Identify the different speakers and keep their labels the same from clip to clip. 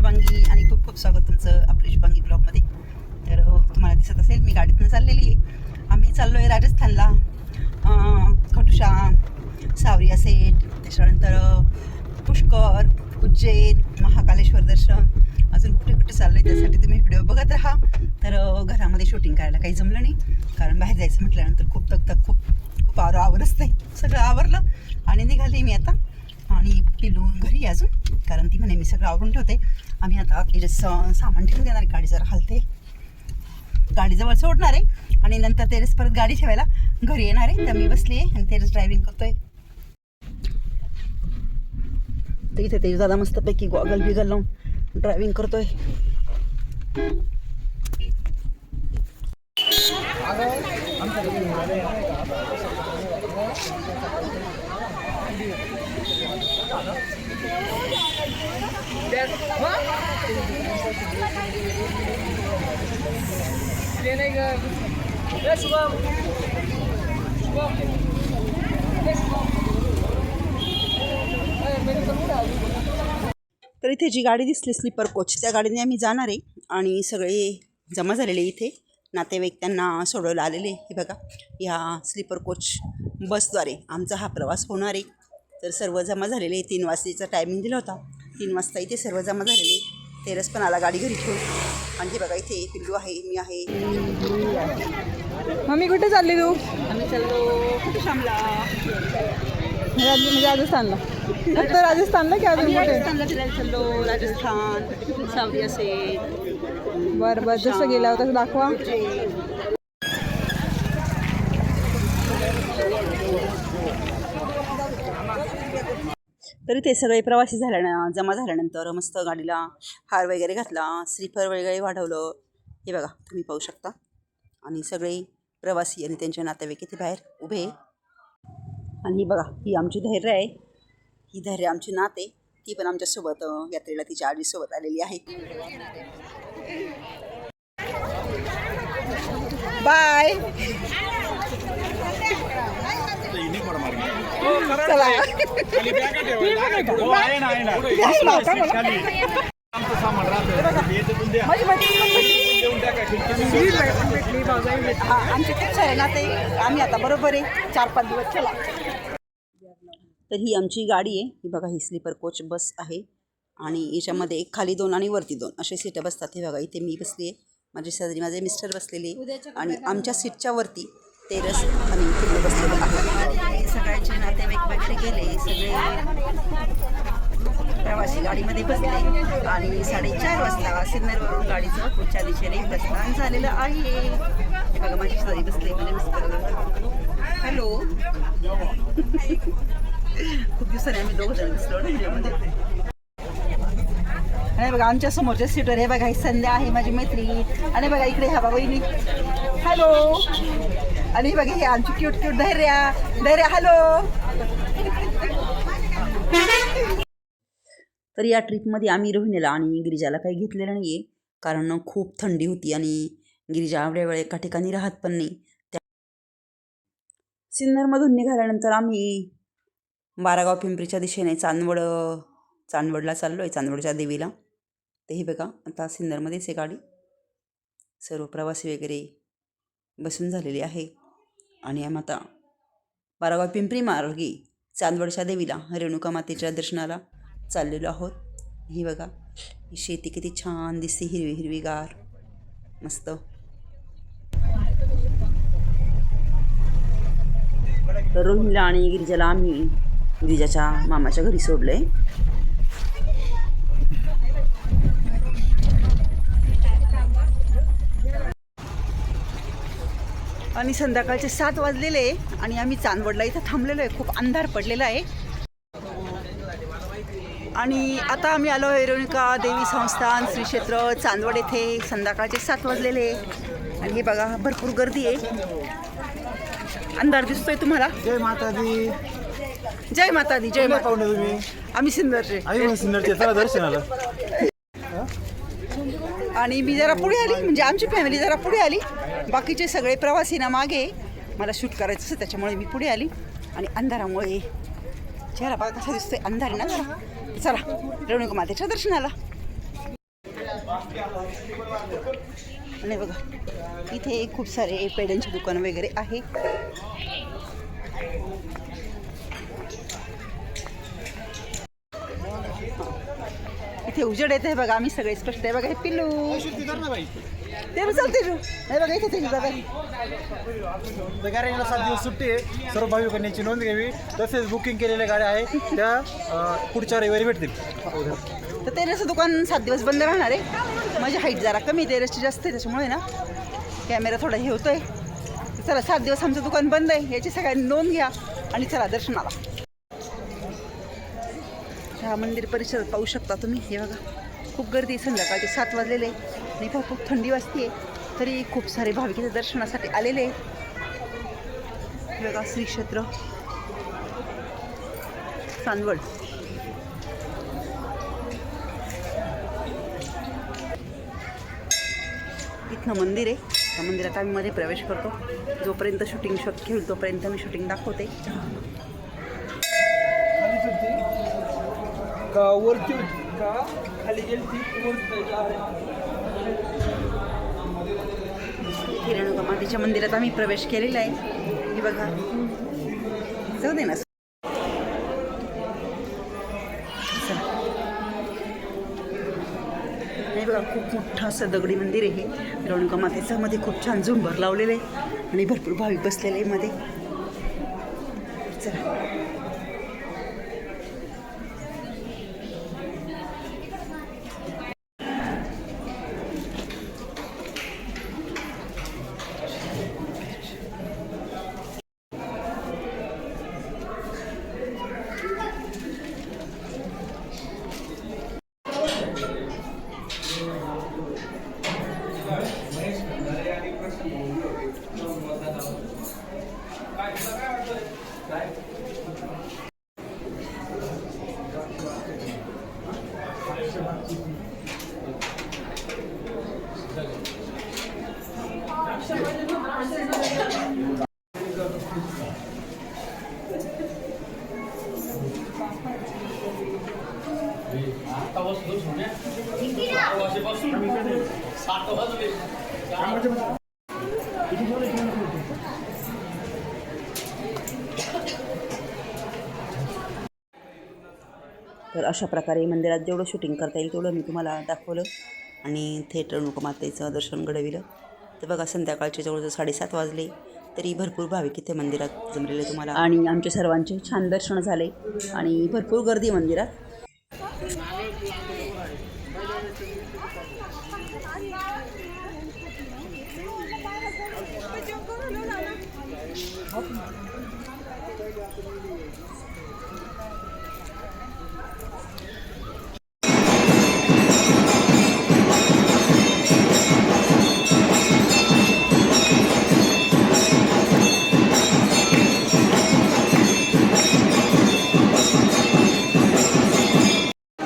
Speaker 1: शुभांगी आणि खूप खूप स्वागत तुमचं आपल्या शुभांगी ब्लॉगमध्ये. तर तुम्हाला दिसत असेल मी गाडीतून चाललेली आहे. आम्ही चाललो आहे राजस्थानला, खटुशा, सावरिया सेट, त्याच्यानंतर पुष्कर, उज्जैन, महाकालेश्वर दर्शन, अजून कुठे कुठे चाललं आहे त्यासाठी तुम्ही व्हिडिओ बघत राहा. तर घरामध्ये शूटिंग करायला काही जमलं नाही, कारण बाहेर जायचं म्हटल्यानंतर खूप दगदग, खूप आवर असते. सगळं आवरलं आणि निघाली मी आता. आणि पिलू घरी अजून, कारण ती म्हणे मी सगळं आवरून ठेवते. आम्ही आता सामान ठेवून देणार, गाडी जरा हलते, गाडीजवळ सोडणार आहे आणि नंतर तेरेस परत गाडी ठेवायला घरी येणार आहे. तर मी बसली आहे आणि तेरेस ड्रायव्हिंग करतोय. तर इथे ते दादा मस्तपैकी गॉगल बिगल लावून ड्रायव्हिंग करतोय. तर इथे जी गाडी दिसली स्लीपर कोच, त्या गाडीने आम्ही जाणार आहे आणि सगळे जमा झालेले इथे नातेवाईक त्यांना सोडवायला आलेले. हे बघा, ह्या स्लीपर कोच बसद्वारे आमचा हा प्रवास होणार आहे. तर सर्व जमा झालेले, 3 वाजताचा टायमिंग दिला होता. 3 वाजता इथे सर्व जमा झालेले. तेरस पण आला गाडी घरी ठेवून. आणि हे बघा, इथे पिल्लू आहे, मी आहे.
Speaker 2: मम्मी कुठे चालली तू?
Speaker 1: आम्ही चाललो खटुशामला,
Speaker 2: म्हणजे राजस्थानला. फक्त राजस्थानला की अजून कुठे?
Speaker 1: राजस्थानला फिरायला चाललो. राजस्थान, सावरिया सेट.
Speaker 2: बरं बरं, जसं गेला होता तसं दाखवा.
Speaker 1: तरी ते सगळे प्रवासी जमा झाल्यानंतर मस्त गाडीला हार वगैरे घातला, श्रीफळ वगैरे वाढवलं. हे बघा, तुम्ही पाहू शकता. आणि सगळे प्रवासी आणि त्यांचे नातेवाईक इथे बाहेर उभे. आणि ही बघा, ही आमची धैर्य आहे. ही धैर्य आमची नात आहे. ती पण आमच्यासोबत यात्रेला तिच्या आजीसोबत आलेली आहे. बाय. चला. आमचे खूप सारे नाते, आम्ही आता बरोबर आहे 4-5 दिवस. चला. तर ही आमची गाडी आहे. ही बघा, ही स्लीपर कोच बस आहे आणि याच्यामध्ये खाली 2 आणि वरती 2 असे सीटं बसतात. हे बघा, इथे मी बसली आहे, माझे शेजारी माझे मिस्टर बसलेले आणि आमच्या सीटच्या वरती तेरस आणि पिल्लू बसलेले आहे. सगळ्यांचे नातेवाईक बैठे गेले, सगळे प्रवासी गाडीमध्ये बसले आणि 4:30 वाजता सिन्नरवरून गाडीचं पुढच्या दिशेने प्रस्थान झालेलं आहे. हे बघा, माझी शेजारी बसले, म्हणजे मिस्टर. हॅलो. खूप दिवसांनी आम्ही 2 जण दिसलो व्हिडिओमध्ये. आणि बघा, आमच्या समोरच्या सीटवर हे बघा, ही संध्या आहे माझी मैत्रीण. आणि बघा, इकडे ह्या बाबा वहिनी. हॅलो. आणि बघा, हे आमची क्यूट धैर्या. हॅलो. तर या ट्रिपमध्ये आम्ही रोहिणीला आणि गिरिजाला काही घेतलेलं नाही आहे, कारण खूप थंडी होती आणि गिरिजा एवढ्या वेळ एका ठिकाणी राहत पण नाही. सिन्नरमधून निघाल्यानंतर आम्ही बारागाव पिंपरीच्या दिशेने चांदवडला चाललो आहे, चांदवडच्या देवीला. ते हे बघा, आता सिन्नरमध्येच आहे गाडी. सर्व प्रवासी वगैरे बसून झालेले आहे आणि आम्ही आता बारागाव पिंपरी मार्गे चांदवडच्या देवीला रेणुका मातेच्या दर्शनाला चाललेलो आहोत. ही बघा, ही शेती किती छान दिसते, हिरवीगार मस्त. तर रोहिणीला आणि गिरिजाला आम्ही गिरिजाच्या मामाच्या घरी सोडले. आणि संध्याकाळचे 7 वाजलेले आणि आम्ही चांदवडला इथं थांबलेलो आहे. खूप अंधार पडलेला आहे आणि आता आम्ही आलो आहे रेणुका देवी संस्थान श्री क्षेत्र चांदवड येथे. संध्याकाळचे 7 वाजलेले आणि हे बघा, भरपूर गर्दी आहे. अंधार दिसतोय तुम्हाला.
Speaker 3: जय माता दी.
Speaker 1: जय माता दी. जय माता.
Speaker 3: तुम्ही?
Speaker 1: आम्ही सिन्नरचे.
Speaker 3: चला दर्शनाला.
Speaker 1: आणि मी जरा पुढे आली, म्हणजे आमची फॅमिली जरा पुढे आली. बाकीचे सगळे प्रवासी ना मागे. मला शूट करायचं असं, त्याच्यामुळे मी पुढे आली. आणि अंधारामुळे चेहरा बघा कसा दिसतोय, अंधार आहे ना जरा. चला रेणुका मातेच्या दर्शनाला. आणि बघा इथे खूप सारे पेड्यांचे दुकान वगैरे आहे. इथे उजेड येते बघा, आम्ही सगळे स्पष्ट आहे बघा. हे पिल्लू ते पण चालते हे बघा इथे त्याची बघा.
Speaker 3: गॅरेजला 7 दिवस सुट्टी आहे. सर्व भाविकांनी याची नोंद घ्यावी. तसेच बुकिंग केलेल्या गाड्या आहे त्या पुढच्या रविवारी भेटतील.
Speaker 1: तर तेरेसचं दुकान 7 दिवस बंद राहणार आहे. माझी हाईट जरा कमी, तेरेसची जास्त आहे, त्याच्यामुळे ना कॅमेरा थोडा हे होतोय. चला 7 दिवस आमचं दुकान बंद आहे, याची सगळ्यांनी नोंद घ्या आणि चला दर्शनाला. हा मंदिर परिसरात पाहू शकता तुम्ही. हे बघा खूप गर्दी, संध्याकाळचे 7 वाजलेले आणि खूप थंडी वाजते तरी खूप सारे भाविक इथे दर्शनासाठी आलेले. हे बघा श्री क्षेत्र चांदवड. इथनं मंदिर आहे. त्या मंदिरात आम्ही मध्ये प्रवेश करतो. जोपर्यंत शूटिंग शॉट घेऊ तोपर्यंत मी शूटिंग दाखवते.
Speaker 3: वरती का खाली गेली
Speaker 1: रेणुका मातेच्या मंदिरात आम्ही प्रवेश केलेला आहे. हे बघा जाऊ दे ना. हे बघा खूप मोठं असं दगडी मंदिर आहे हे रेणुका मातेचं. मध्ये खूप छान झुंबर लावलेलं आहे आणि भरपूर भाविक बसलेले आहे मध्ये. चला तर अशा प्रकारे मंदिरात जेवढं शूटिंग करता येईल तेवढं मी तुम्हाला दाखवलं आणि थेट रेणुका मातेचं दर्शन घडविलं. तर बघा संध्याकाळचे जवळजवळ 7:30 वाजले तरी भरपूर भाविक इथे मंदिरात जमलेले तुम्हाला आणि आमच्या सर्वांचे छान दर्शन झाले आणि भरपूर गर्दी मंदिरात.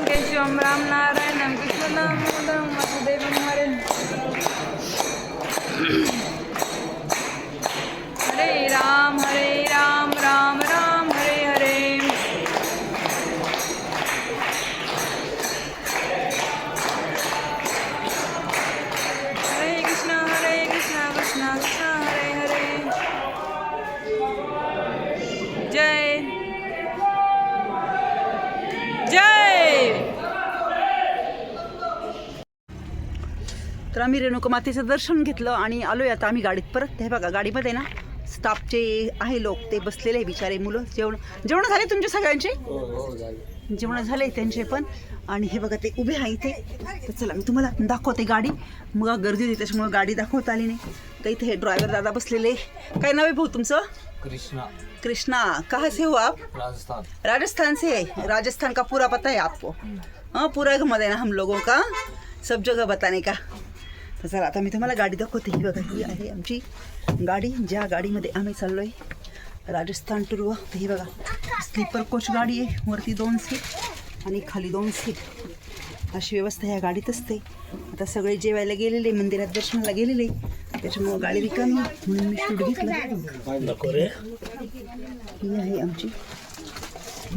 Speaker 2: केशवम राम नारायणम कृष्णम मोदम वासुदेवम हरे. हरे राम राम राम हरे हरे. हरे कृष्ण कृष्ण कृष्ण हरे हरे. जय जय.
Speaker 1: तर आम्ही रेणुका मातेचं दर्शन घेतलं आणि आलोय आता आम्ही गाडीत परत. हे बघा गाडीमध्ये ना स्टाफचे आहे लोक, ते बसलेले आहे बिचारे मुलं. जेवण झाले तुमचे सगळ्यांचे? जेवण झाले त्यांचे पण. आणि हे बघा ते उभे आहे इथे. तर चला मी तुम्हाला दाखवते गाडी. मग गर्दी होती त्याच्यामुळे गाडी दाखवता आली नाही. तर इथे हे ड्रायव्हर दादा बसलेले. काय नाव आहे भाऊ तुमचं? कृष्णा. कहाँ से हो आप? राजस्थान से. राजस्थान का पूरा पता है आपको? हाँ पूरा घुमा देना हम लोगों का, सब जगह बताने का. तर चला आता मी तुम्हाला गाडी दाखवते. ही बघा ही आहे आमची गाडी, ज्या गाडीमध्ये आम्ही चाललो आहे राजस्थान टूरवर. तर ही बघा स्लीपर कोच गाडी आहे. वरती 2 सीट आणि खाली 2 सीट अशी व्यवस्था ह्या गाडीत असते. आता सगळे जेवायला गेलेले, मंदिरात दर्शनाला गेलेले, त्याच्यामुळं गाडी रिकामी म्हणून मी शूट घेतलं. ही आहे आमची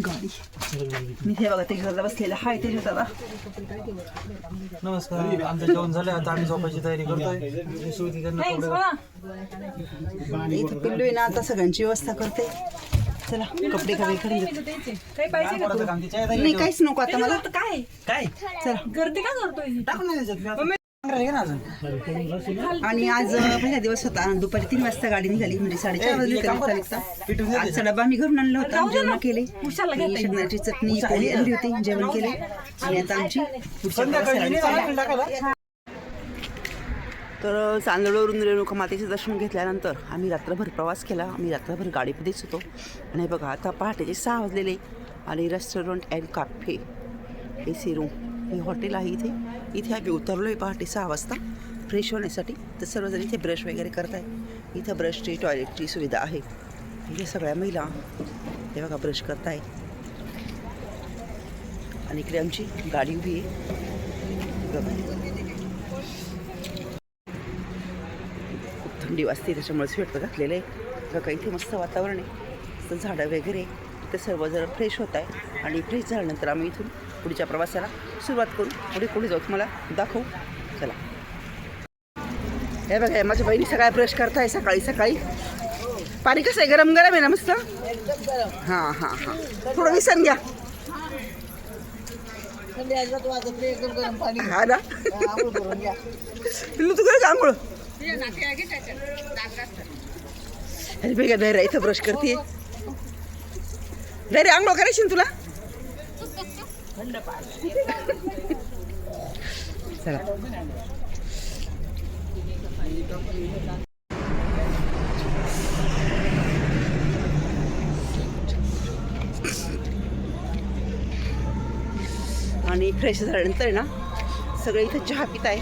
Speaker 1: गाडी. मी हे बघा तेजला बसलेला हाय तेज दादा.
Speaker 3: नमस्कार. आमचं जेवण झालं, आता आम्ही झोपायची तयारी करतोय. सुरुवाती त्यांना
Speaker 1: इथं पिल्लू आहे ना, आता सगळ्यांची व्यवस्था करते. चला कपडे कमी करून देते.
Speaker 2: काही पाहिजे का तुला?
Speaker 1: नाही काहीच नको आता मला.
Speaker 2: काय
Speaker 3: काय
Speaker 1: चला
Speaker 2: गर्दी का करतोय?
Speaker 3: टाकून नाही त्याच्यात. घे ना अजून.
Speaker 1: आणि आज पहिला दिवस होता. दुपारी 3 वाजता गाडी निघाली, म्हणजे 4:30 वाजले तरी निघता. आजचा डबा मी घरून आणला होता. जेवण केले, शेंगदाण्याची चटणी पोळी आणली होती, जेवण केले. आणि आता आमची पुढच्या प्रवासाला चालली. तर चांदवडवरून रेणुका मातेचे दर्शन घेतल्यानंतर आम्ही रात्रभर प्रवास केला. आम्ही रात्रभर गाडीमध्येच होतो. आणि बघा आता पहाटेचे 6 वाजलेले आणि restaurant and cafe AC room हे हॉटेल आहे इथे. इथे आम्ही उतरलो आहे पहाटे 6 वाजता फ्रेश होण्यासाठी. तर सर्वजण इथे ब्रश वगैरे करत आहे. इथं ब्रशची टॉयलेटची सुविधा आहे. इथे सगळ्या महिला हे बघा ब्रश करत आहे. आणि इकडे आमची गाडी उभी आहे बघा. खूप थंडी वाजते त्याच्यामुळे स्वेटर घातलेलं आहे बघा. इथे मस्त वातावरण आहे, मस्त झाडं वगैरे. इथं सर्वजण फ्रेश होत आहे. आणि फ्रेश झाल्यानंतर आम्ही इथून पुढच्या प्रवासाला सुरुवात करू. पुढे पुढे जाऊ, तुम्हाला दाखवू. चला हे बघा माझ्या बहिणी सगळ्या ब्रश करताय सकाळी सकाळी. पाणी कसं आहे? गरम गरम आहे ना मस्त. हां हां हां थोडं विसरून घ्या. हा ना पिल्लू तू काय आंघोळ. अरे बेगा धैर्य इथं ब्रश करते. धैर्य आंघोळ करायची ना तुला. चला आणि फ्रेश झाल्यानंतर ना सगळे इथं चहा पित आहे.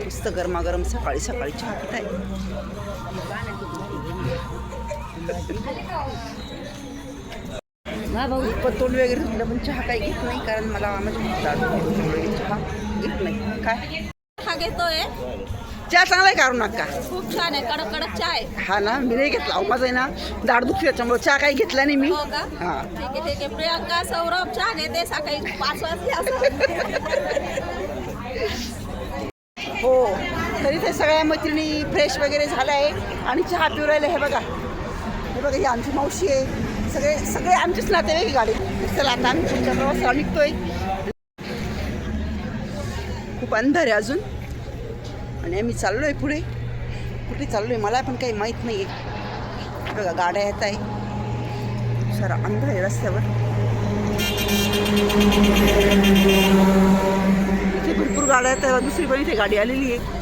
Speaker 1: मस्त गरमागरम सकाळी सकाळी चहा पित आहे. पण तोंड वगैरे धुतलं पण चहा काही घेत नाही, कारण मला माझ्या चहा घेत नाही. काय
Speaker 4: हा घेतोय,
Speaker 1: चहा चांगला आहे काढू नका.
Speaker 4: खूप छान आहे, कडक कडक चहा आहे.
Speaker 1: हा ना मी नाही घेतला. माझं आहे ना दाढ दुखली त्याच्यामुळे चहा काही घेतला नाही मी.
Speaker 4: हो का?
Speaker 1: हां
Speaker 4: ठीक आहे ठीक आहे. प्रियांका सौरभ चहा घेते सकाळी 5 वाजले असं.
Speaker 1: हो तरी ते सगळ्या मैत्रिणी फ्रेश वगैरे झाल्या आहे आणि चहा पिऊ राहिले. हे बघा हे बघा ही आमची मावशी आहे. सगळे सगळे आमचीच नातेवाईक गाडी. चला आता आम्ही पुढच्या प्रवासाला निघतोय. खूप अंधार आहे अजून आणि आम्ही चाललो आहे पुढे. कुठे चाललो आहे मला पण काही माहीत नाही आहे. बघा गाड्या येत आहे, सारा अंधार आहे रस्त्यावर. इथे भरपूर गाड्या येत आहे. दुसरी पण इथे गाडी आलेली आहे.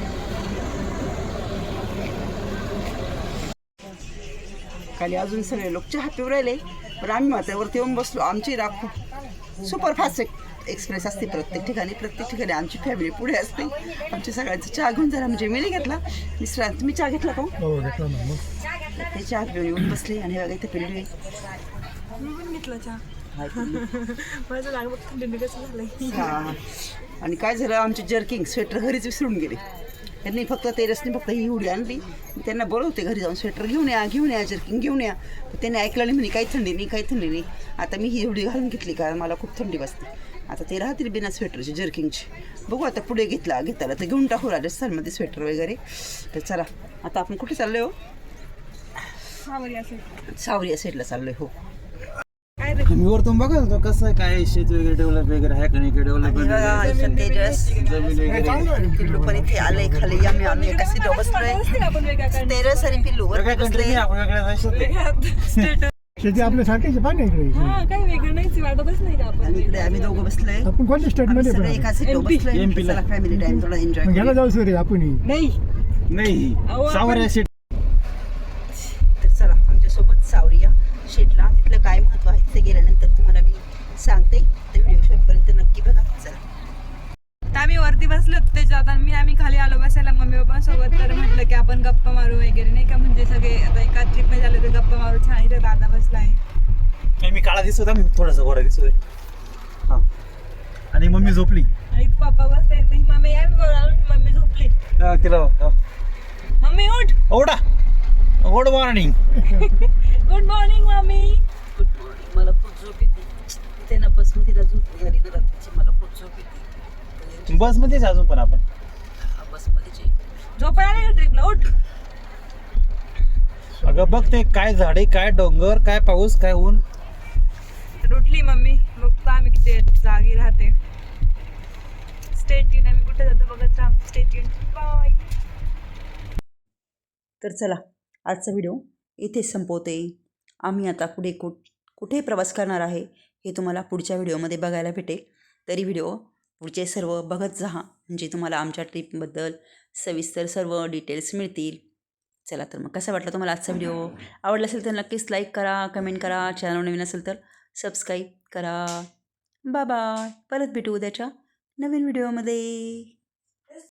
Speaker 1: खाली अजून सगळे लोक चहा पिऊ राहिले, पण आम्ही माथ्यावरती येऊन बसलो. आमची राग खूप सुपरफास्ट एक्सप्रेस असते प्रत्येक ठिकाणी आमची फॅमिली पुढे असते. आमच्या सगळ्यांचा चहा घेऊन झाला, म्हणजे मी नाही घेतला. मिस्टर तुम्ही चहा घेतला का?
Speaker 3: हो घेतला ना.
Speaker 1: ते चहा पिऊन येऊन बसले आणि बघा इथे पिल्लू आहे.
Speaker 2: मी पण घेतला चहा. माझं लागत थंडी कसं झालंय.
Speaker 1: हां आणि काय झालं आमचे जर्किंग स्वेटर घरीच विसरून गेले. त्यांनी फक्त तेरसने फक्त ही उडी आणली. मी त्यांना बोलवते घरी जाऊन स्वेटर घेऊन या जर्किंग घेऊन या. तर त्यांनी ऐकलं नाही. म्हणे काही थंडी नाही. आता मी ही उडी घालून घेतली कारण मला खूप थंडी बसते. आता ते राहतील बिना स्वेटरची जर्किंगची. बघू आता पुढे घेतला तर घेऊन टाकू राजस्थानमध्ये स्वेटर वगैरे. तर चला आता आपण कुठे चाललोय? हो सावरिया साईडला चाललोय. हो
Speaker 3: मी वरतून बघा तो कसं आहे, काय शेत वगैरे डेव्हलप वगैरे आहे का नाही, डेव्हलपमेंट
Speaker 1: तेजस
Speaker 3: जमीन वगैरे.
Speaker 1: पिल्लू पण इथे आले खाली. आम्ही एका सीटवर बसलोय. तेजस आणि पिल्लू वर बसले.
Speaker 3: आपण वेगळ्या देशात
Speaker 5: शेती आपल्या सारखीच पाणी इकडे.
Speaker 2: हा काही वेगळं नाही, वाटतच नाही का आपण.
Speaker 1: आणि इकडे आम्ही दोघं बसलोय.
Speaker 5: आपण कोणत्या स्टेट मध्ये
Speaker 1: सगळे एका सीटवर बसलोय.
Speaker 3: MP ला.
Speaker 1: चला फॅमिली टाइम थोडा एन्जॉय
Speaker 5: घ्यायला जाऊ सर आपण.
Speaker 3: नाही सावरिया शेत.
Speaker 1: तर चला आमच्यासोबत सावरिया शेटला. तिथलं काय महत्व आहे तिथे गेल्यानंतर तुम्हाला मी सांगते. ते व्हिडिओ शेवटपर्यंत नक्की बघा. चला
Speaker 2: तर आम्ही वरती बसलो होतो त्याच्यात आणि आम्ही खाली आलो बसायला मम्मी पप्पांसोबत. तर म्हटलं की आपण गप्पा मारू वगैरे नाही का, म्हणजे सगळे आता एका ट्रिपमध्ये झाले तर गप्पा मारू. छान इथे दादा बसला आहे.
Speaker 3: मी काळा दिसत होता, मी थोडासा गोरा दिसत आहे. हां आणि मम्मी झोपली.
Speaker 2: आणि पप्पा बसते नाही. मम्मी आम्ही बोलालो की मम्मी झोपली.
Speaker 3: तिला
Speaker 2: मम्मी उठ.
Speaker 3: ओढा good morning.
Speaker 2: Good morning mummy.
Speaker 1: Good morning. मला खूप झोप येते. तिथे ना बसमध्ये ना झोप झाली ना रात्रीची, मला खूप झोप येते.
Speaker 3: बसमध्येच अजून पण आपण
Speaker 1: बसमध्ये
Speaker 2: झोप आली का ट्रिपला? उठ.
Speaker 3: अगं बघ ते काय झाडे, काय डोंगर, काय पाऊस, काय ऊन.
Speaker 2: तर उठली मम्मी, बघतो आम्ही किती जागी राहते. स्टेट आम्ही कुठे जातो बघत राहा. State by.
Speaker 1: तर चला आजचा व्हिडिओ इथेच संपवते. आम्ही आता पुढे कुठे प्रवास करणार आहे हे तुम्हाला पुढच्या व्हिडिओमध्ये बघायला भेटेल. तरी व्हिडिओ पुढचे सर्व बघत जा, म्हणजे तुम्हाला आमच्या ट्रिपबद्दल सविस्तर सर्व डिटेल्स मिळतील. चला तर मग कसा वाटला तुम्हाला आजचा व्हिडिओ? आवडला असेल तर नक्कीच लाईक करा, कमेंट करा, चॅनल नवीन असेल तर सबस्क्राईब करा. Bye bye. परत भेटू उद्याच्या नवीन व्हिडिओमध्ये.